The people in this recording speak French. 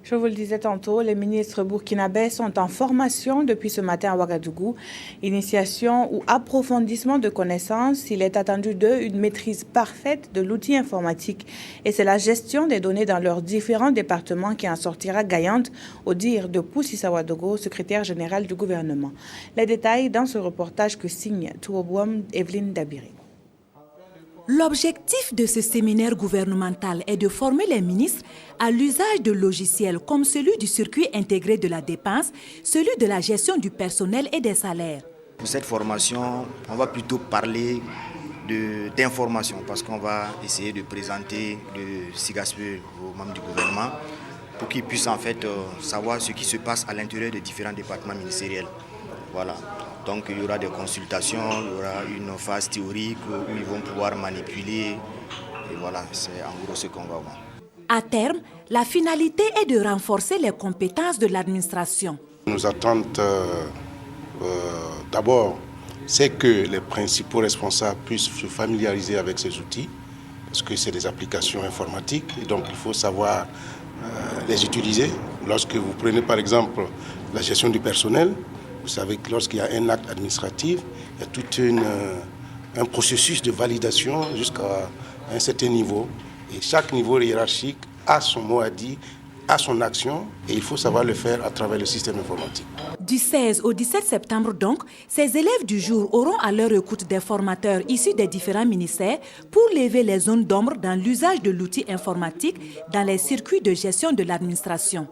Je vous le disais tantôt, les ministres burkinabés sont en formation depuis ce matin à Ouagadougou. Initiation ou approfondissement de connaissances, il est attendu d'eux une maîtrise parfaite de l'outil informatique. Et c'est la gestion des données dans leurs différents départements qui en sortira gagnante, au dire de Poussy Ouagadougou, secrétaire général du gouvernement. Les détails dans ce reportage que signe Touobouam Evelyne Dabiri. L'objectif de ce séminaire gouvernemental est de former les ministres à l'usage de logiciels comme celui du circuit intégré de la dépense, celui de la gestion du personnel et des salaires. Pour cette formation, on va plutôt parler d'information parce qu'on va essayer de présenter le SIGASPE aux membres du gouvernement pour qu'ils puissent en fait savoir ce qui se passe à l'intérieur des différents départements ministériels. Voilà. Donc il y aura des consultations, il y aura une phase théorique où ils vont pouvoir manipuler. Et voilà, c'est en gros ce qu'on va voir. À terme, la finalité est de renforcer les compétences de l'administration. Nos attentes, d'abord, c'est que les principaux responsables puissent se familiariser avec ces outils, parce que c'est des applications informatiques, et donc il faut savoir les utiliser. Lorsque vous prenez par exemple la gestion du personnel, vous savez que lorsqu'il y a un acte administratif, il y a tout un processus de validation jusqu'à un certain niveau. Et chaque niveau hiérarchique a son mot à dire, a son action, et il faut savoir le faire à travers le système informatique. Du 16 au 17 septembre donc, ces élèves du jour auront à leur écoute des formateurs issus des différents ministères pour lever les zones d'ombre dans l'usage de l'outil informatique dans les circuits de gestion de l'administration.